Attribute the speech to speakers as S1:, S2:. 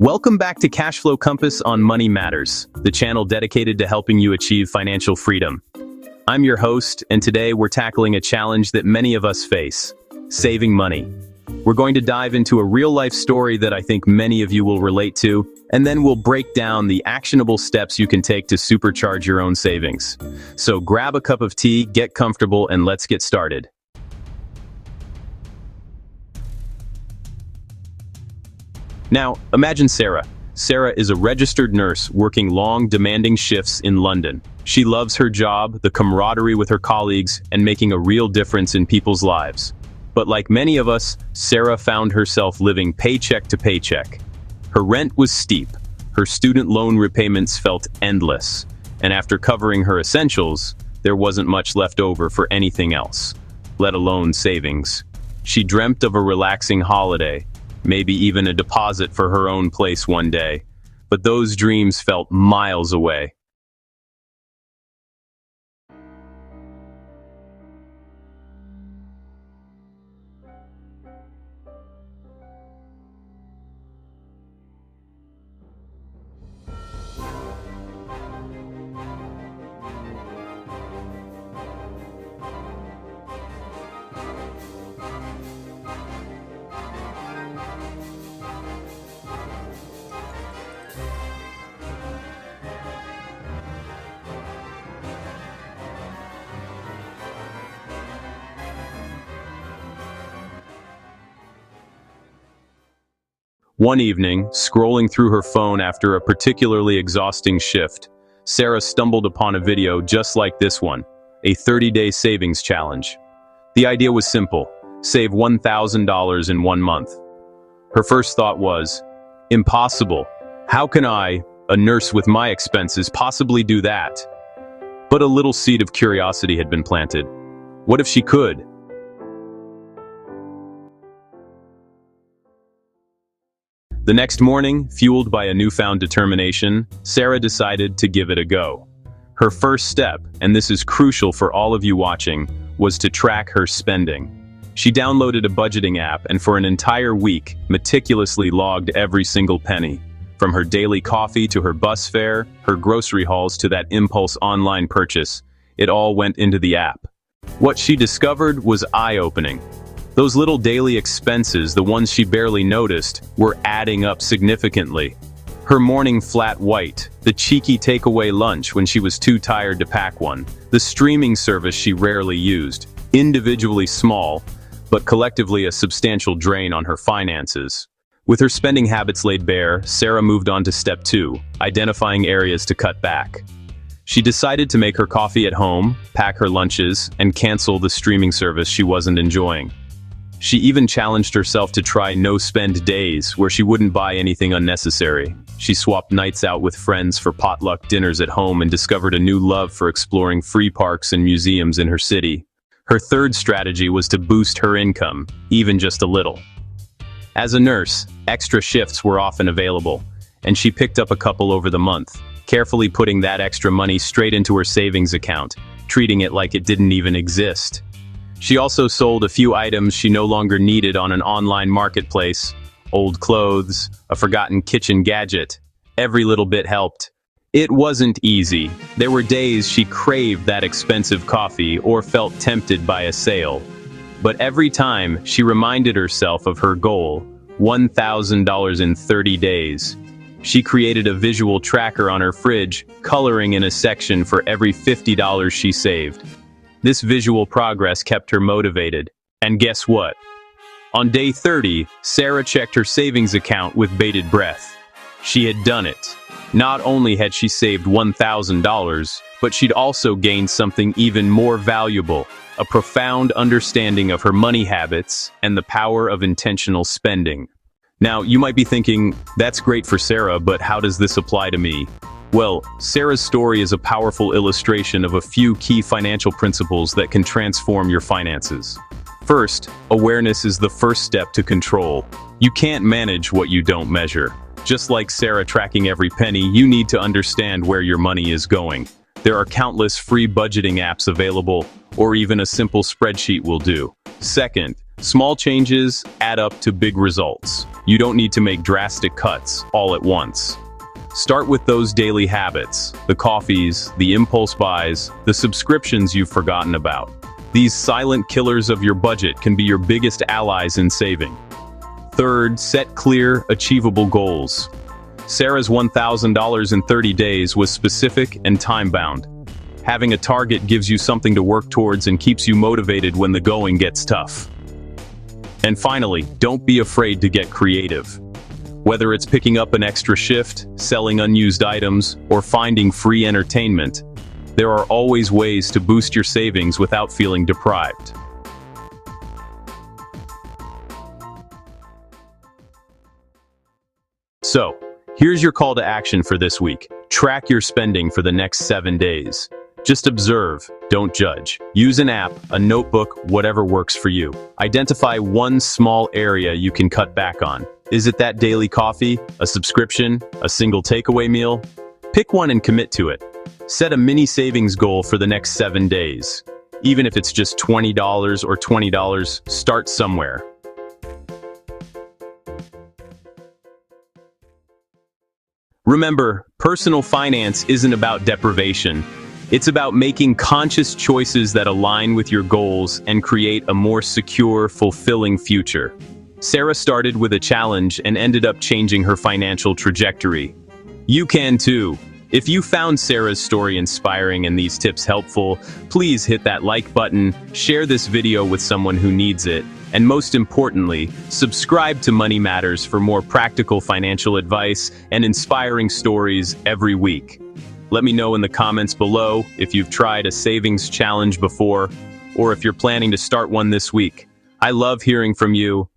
S1: Welcome back to CashFlow Compass on Money Matters, the channel dedicated to helping you achieve financial freedom. I'm your host, and today we're tackling a challenge that many of us face: saving money. We're going to dive into a real-life story that I think many of you will relate to, and then we'll break down the actionable steps you can take to supercharge your own savings. So grab a cup of tea, get comfortable, and let's get started. Now, imagine Sarah. Sarah is a registered nurse working long, demanding shifts in London. She loves her job, the camaraderie with her colleagues, and making a real difference in people's lives. But like many of us, Sarah found herself living paycheck to paycheck. Her rent was steep, her student loan repayments felt endless, and after covering her essentials, there wasn't much left over for anything else, let alone savings. She dreamt of a relaxing holiday, maybe even a deposit for her own place one day, but those dreams felt miles away. One evening, scrolling through her phone after a particularly exhausting shift, Sarah stumbled upon a video just like this one, a 30-day savings challenge. The idea was simple: save $1,000 in 1 month. Her first thought was, impossible. How can I, a nurse with my expenses, possibly do that? But a little seed of curiosity had been planted. What if she could? The next morning, fueled by a newfound determination, Sarah decided to give it a go. Her first step, and this is crucial for all of you watching, was to track her spending. She downloaded a budgeting app and for an entire week meticulously logged every single penny. From her daily coffee to her bus fare, her grocery hauls to that impulse online purchase, it all went into the app. What she discovered was eye-opening. Those little daily expenses, the ones she barely noticed, were adding up significantly. Her morning flat white, the cheeky takeaway lunch when she was too tired to pack one, the streaming service she rarely used, individually small, but collectively a substantial drain on her finances. With her spending habits laid bare, Sarah moved on to step 2, identifying areas to cut back. She decided to make her coffee at home, pack her lunches, and cancel the streaming service she wasn't enjoying. She even challenged herself to try no-spend days where she wouldn't buy anything unnecessary. She swapped nights out with friends for potluck dinners at home and discovered a new love for exploring free parks and museums in her city. Her third strategy was to boost her income, even just a little. As a nurse, extra shifts were often available, and she picked up a couple over the month, carefully putting that extra money straight into her savings account, treating it like it didn't even exist. She also sold a few items she no longer needed on an online marketplace: old clothes, a forgotten kitchen gadget. Every little bit helped. It wasn't easy. There were days she craved that expensive coffee or felt tempted by a sale. But every time, she reminded herself of her goal: $1,000 in 30 days. She created a visual tracker on her fridge, coloring in a section for every $50 she saved. This visual progress kept her motivated. And guess what? On day 30, Sarah checked her savings account with bated breath. She had done it. Not only had she saved $1,000, but she'd also gained something even more valuable: a profound understanding of her money habits and the power of intentional spending. Now, you might be thinking, that's great for Sarah, but how does this apply to me? Well, Sarah's story is a powerful illustration of a few key financial principles that can transform your finances. First, awareness is the first step to control. You can't manage what you don't measure. Just like Sarah tracking every penny, you need to understand where your money is going. There are countless free budgeting apps available, or even a simple spreadsheet will do. Second, small changes add up to big results. You don't need to make drastic cuts all at once. Start with those daily habits, the coffees, the impulse buys, the subscriptions you've forgotten about. These silent killers of your budget can be your biggest allies in saving. Third, set clear, achievable goals. Sarah's $1,000 in 30 days was specific and time-bound. Having a target gives you something to work towards and keeps you motivated when the going gets tough. And finally, don't be afraid to get creative. Whether it's picking up an extra shift, selling unused items, or finding free entertainment, there are always ways to boost your savings without feeling deprived. So, here's your call to action for this week. Track your spending for the next 7 days. Just observe, don't judge. Use an app, a notebook, whatever works for you. Identify one small area you can cut back on. Is it that daily coffee, a subscription, a single takeaway meal? Pick one and commit to it. Set a mini savings goal for the next 7 days. Even if it's just $20 or $20, start somewhere. Remember, personal finance isn't about deprivation. It's about making conscious choices that align with your goals and create a more secure, fulfilling future. Sarah started with a challenge and ended up changing her financial trajectory. You can too. If you found Sarah's story inspiring and these tips helpful, please hit that like button, share this video with someone who needs it, and most importantly, subscribe to Money Matters for more practical financial advice and inspiring stories every week. Let me know in the comments below if you've tried a savings challenge before, or if you're planning to start one this week. I love hearing from you,